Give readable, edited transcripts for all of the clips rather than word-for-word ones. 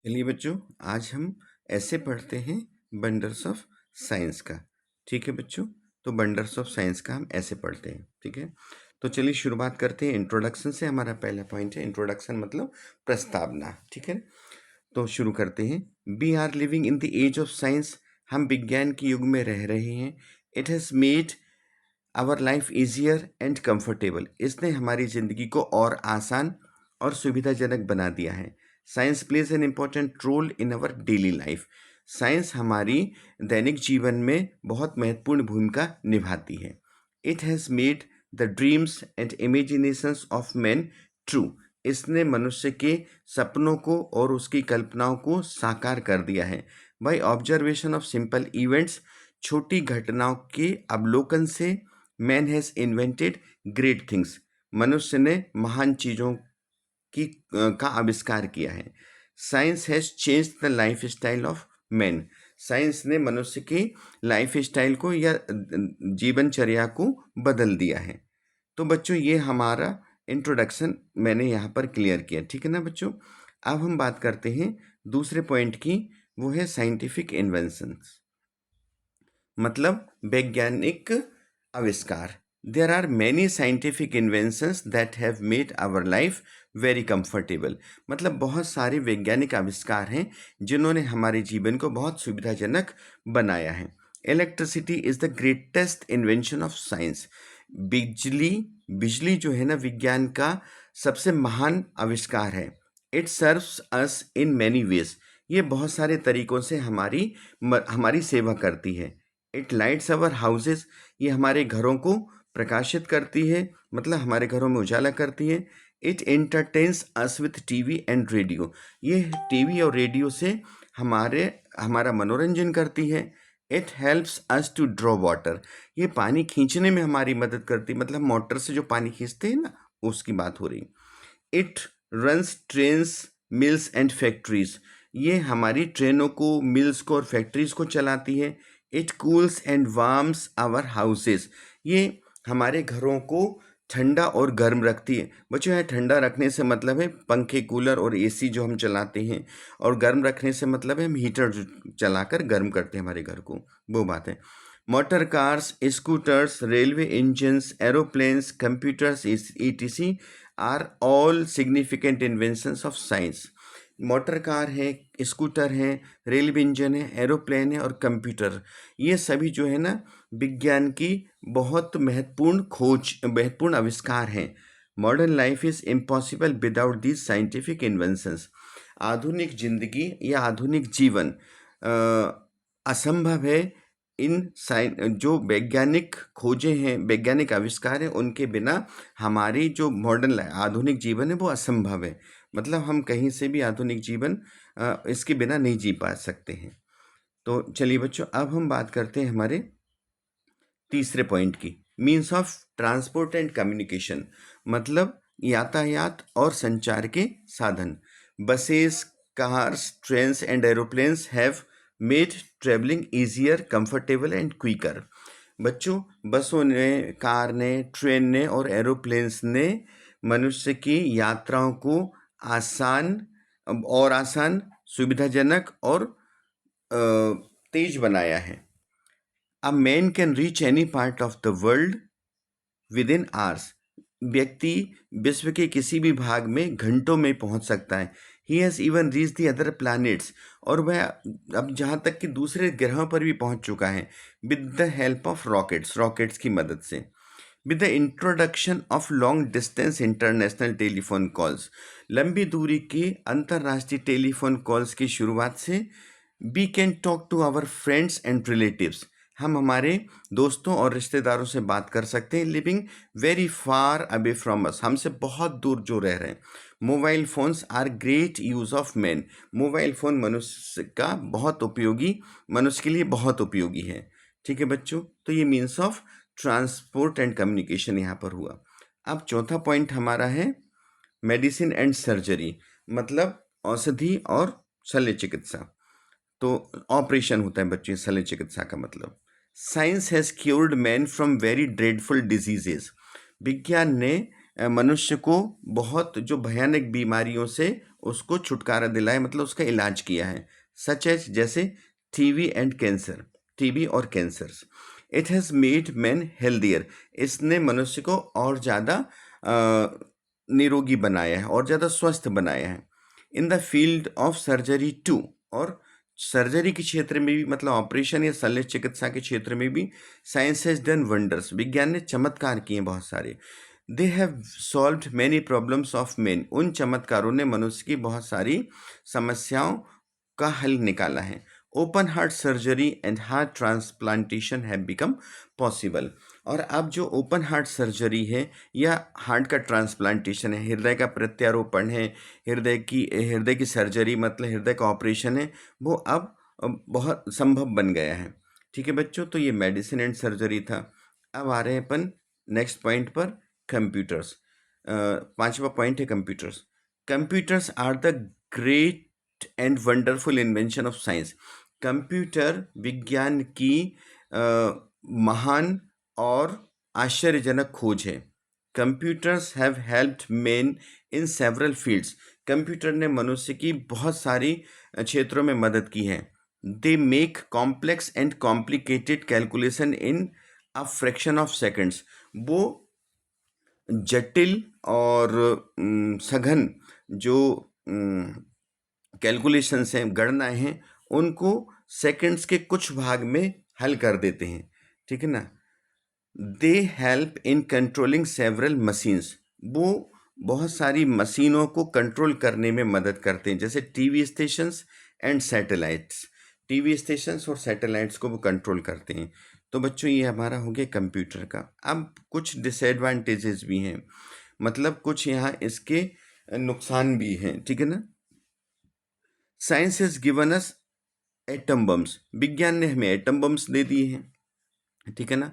चलिए बच्चों, आज हम ऐसे पढ़ते हैं वंडर्स ऑफ साइंस का। ठीक है बच्चों, तो वंडर्स ऑफ साइंस का हम ऐसे पढ़ते हैं। ठीक है, तो चलिए शुरुआत करते हैं इंट्रोडक्शन से। हमारा पहला पॉइंट है इंट्रोडक्शन, मतलब प्रस्तावना। ठीक है, तो शुरू करते हैं। We are living in the age of science. हम विज्ञान के युग में रह रहे हैं। It has made our life easier and comfortable. इसने हमारी ज़िंदगी को और आसान और सुविधाजनक बना दिया है। Science plays an important role in our daily life. Science हमारी दैनिक जीवन में बहुत महत्वपूर्ण भूमिका निभाती है। It has made the dreams and imaginations of man true. इसने मनुष्य के सपनों को और उसकी कल्पनाओं को साकार कर दिया है। By observation of simple events, छोटी घटनाओं के अवलोकन से man has invented great things. मनुष्य ने महान चीज़ों का आविष्कार किया है। Science has change the life style of man. Science ने मनुष्य की लाइफ स्टाइल को या जीवनचर्या को बदल दिया है। तो बच्चों, ये हमारा इंट्रोडक्शन मैंने यहाँ पर क्लियर किया। ठीक है ना बच्चों, अब हम बात करते हैं दूसरे पॉइंट की। वो है साइंटिफिक इन्वेंशंस, मतलब वैज्ञानिक आविष्कार। There are many scientific inventions that have made our life very comfortable. मतलब बहुत सारे वैज्ञानिक आविष्कार हैं जिन्होंने हमारे जीवन को बहुत सुविधाजनक बनाया है। Electricity is the greatest invention of science. बिजली बिजली जो है ना, विज्ञान का सबसे महान आविष्कार है। It serves us in many ways. ये बहुत सारे तरीक़ों से हमारी सेवा करती है। It lights our houses. ये हमारे घरों को प्रकाशित करती है, मतलब हमारे घरों में उजाला करती है। It entertains us with TV and radio. ये टीवी और रेडियो से हमारा मनोरंजन करती है। It helps us to draw water. ये पानी खींचने में हमारी मदद करती, मतलब मोटर से जो पानी खींचते हैं ना, उसकी बात हो रही। It runs trains, mills and factories. ये हमारी ट्रेनों को, मिल्स को और फैक्ट्रीज को चलाती है। It cools and warms our houses. ये हमारे घरों को ठंडा और गर्म रखती है। बच्चों, यहाँ ठंडा रखने से मतलब है पंखे, कूलर और एसी जो हम चलाते हैं, और गर्म रखने से मतलब है हम हीटर जो चलाकर गर्म करते हैं हमारे घर को, वो बात है। Motor cars, scooters, railway engines, aeroplanes, computers, etc are all significant inventions of science. Motor car है, स्कूटर है, रेलवे इंजन है, एरोप्लेन है और कंप्यूटर, ये सभी जो है ना, विज्ञान की बहुत महत्वपूर्ण आविष्कार हैं। Modern life is impossible without these scientific inventions. आधुनिक जिंदगी या आधुनिक जीवन असंभव है जो वैज्ञानिक खोजें हैं, वैज्ञानिक आविष्कार हैं, उनके बिना हमारी जो मॉडर्न आधुनिक जीवन है वो असंभव है। मतलब हम कहीं से भी आधुनिक जीवन इसके बिना नहीं जी पा सकते हैं। तो चलिए बच्चों, अब हम बात करते हैं हमारे तीसरे पॉइंट की, means of transport and communication, मतलब यातायात और संचार के साधन। Buses, cars, trains and aeroplanes have made travelling easier, comfortable and quicker. बच्चों, बसों ने, कार ने, ट्रेन ने और एरोप्लेन्स ने मनुष्य की यात्राओं को आसान, सुविधाजनक और तेज बनाया है। A man can reach any part of the world with in hours. व्यक्ति विश्व के किसी भी भाग में घंटों में पहुंच सकता है। He has even reach the other planets. और वह अब जहाँ तक कि दूसरे ग्रहों पर भी पहुंच चुका है, with the help of rockets की मदद से। With the introduction of long distance international telephone calls, लंबी दूरी के अंतर्राष्ट्रीय टेलीफोन कॉल्स की शुरुआत से, we can talk to our friends and relatives. हम हमारे दोस्तों और रिश्तेदारों से बात कर सकते हैं, living very far away from us, हमसे बहुत दूर जो रह रहे हैं। Mobile phones are great use of man. Mobile phone मनुष्य के लिए बहुत उपयोगी है। ठीक है बच्चों, तो ये means of transport and communication यहाँ पर हुआ। अब चौथा पॉइंट हमारा है मेडिसिन एंड सर्जरी, मतलब औषधि और शल्य चिकित्सा। तो ऑपरेशन होता है बच्चों शल्य चिकित्सा का मतलब। Science has cured man from very dreadful diseases. विज्ञान ने मनुष्य को बहुत जो भयानक बीमारियों से उसको छुटकारा दिलाया, मतलब उसका इलाज किया है। सच एज जैसे टीबी एंड कैंसर, टीबी और cancers. It has made man healthier, इसने मनुष्य को और ज़्यादा निरोगी बनाया है और ज़्यादा स्वस्थ बनाया है। In the field of surgery too, और सर्जरी के क्षेत्र में भी, मतलब ऑपरेशन या शल्य चिकित्सा के क्षेत्र में भी साइंस हैज डन वंडर्स, विज्ञान ने चमत्कार किए बहुत सारे। They have solved many problems of main, उन चमत्कारों ने मनुष्य की बहुत सारी समस्याओं का हल निकाला है। Open heart surgery and heart transplantation have become possible, और अब जो ओपन हार्ट सर्जरी है या हार्ट का ट्रांसप्लांटेशन है, हृदय का प्रत्यारोपण है, हृदय की सर्जरी मतलब हृदय का ऑपरेशन है, वो अब बहुत संभव बन गया है। ठीक है बच्चों, तो ये मेडिसिन एंड सर्जरी था। अब आ रहे हैं अपन नेक्स्ट पॉइंट पर, कंप्यूटर्स। पांचवा पॉइंट है computers. Computers are the great and wonderful invention of science. Computer विज्ञान की महान और आश्चर्यजनक खोज है। Computers have helped man in several fields, computer ने मनुष्य की बहुत सारी क्षेत्रों में मदद की है। They make complex and complicated calculation in a fraction of seconds, वो जटिल और सघन जो कैलकुलेशंस हैं, गणनाएं हैं, उनको सेकंड्स के कुछ भाग में हल कर देते हैं। ठीक है ना। They help in controlling several machines, वो बहुत सारी मशीनों को कंट्रोल करने में मदद करते हैं, जैसे TV stations and satellites. TV stations और सैटेलाइट्स को वो कंट्रोल करते हैं। तो बच्चों ये हमारा हो गया कंप्यूटर का। अब कुछ डिसएडवांटेजेस भी हैं, मतलब कुछ यहाँ इसके नुकसान भी हैं। ठीक है ना। Science has given us atom bombs, विज्ञान ने हमें एटम बम्स दे दिए हैं। ठीक है ना।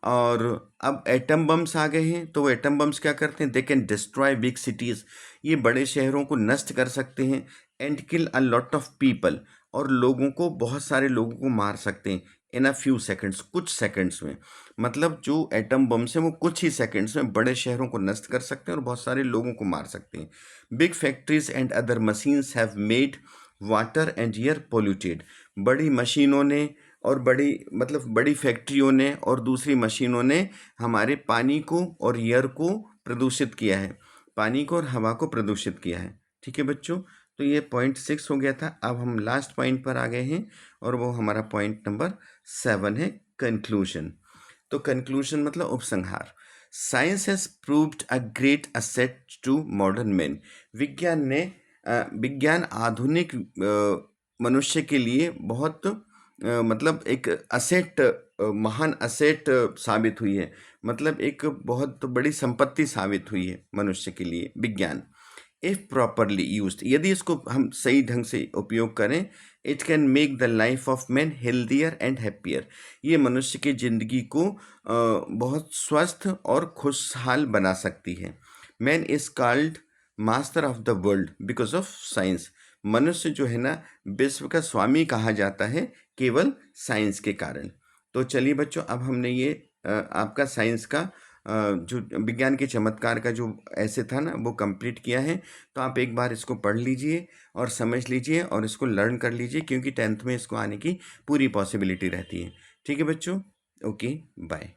और अब एटम बम्स आ गए हैं, तो वो एटम बम्स क्या करते हैं, they can destroy big cities, ये बड़े शहरों को नष्ट कर सकते हैं। And kill a lot of people, और लोगों को, बहुत सारे लोगों को मार सकते हैं। इन अ फ्यू सेकंड्स, कुछ सेकंड्स में, मतलब जो एटम बम्स हैं वो कुछ ही सेकंड्स में बड़े शहरों को नष्ट कर सकते हैं और बहुत सारे लोगों को मार सकते हैं। Big factories and other machines have made water and air polluted, बड़ी मशीनों ने और बड़ी फैक्ट्रियों ने और दूसरी मशीनों ने हमारे पानी को और एयर को प्रदूषित किया है, पानी को और हवा को प्रदूषित किया है। ठीक है बच्चों, तो ये पॉइंट 6 हो गया था। अब हम लास्ट पॉइंट पर आ गए हैं और वो हमारा पॉइंट नंबर 7 है, कंक्लूजन। तो कंक्लूजन मतलब उपसंहार। Science has proved a great asset to modern man, विज्ञान आधुनिक मनुष्य के लिए बहुत मतलब एक असेट, महान असेट साबित हुई है, मतलब एक बहुत बड़ी संपत्ति साबित हुई है मनुष्य के लिए विज्ञान। इफ़ प्रॉपरली यूज्ड, यदि इसको हम सही ढंग से उपयोग करें, it can make the life of man healthier and happier, ये मनुष्य की ज़िंदगी को बहुत स्वस्थ और खुशहाल बना सकती है। Man is called master of the world because of science, मनुष्य जो है ना विश्व का स्वामी कहा जाता है केवल साइंस के कारण। तो चलिए बच्चों, अब हमने ये आपका साइंस का जो विज्ञान के चमत्कार का जो ऐसे था ना वो कंप्लीट किया है। तो आप एक बार इसको पढ़ लीजिए और समझ लीजिए और इसको लर्न कर लीजिए, क्योंकि 10th में इसको आने की पूरी पॉसिबिलिटी रहती है। ठीक है बच्चों, ओके, बाय।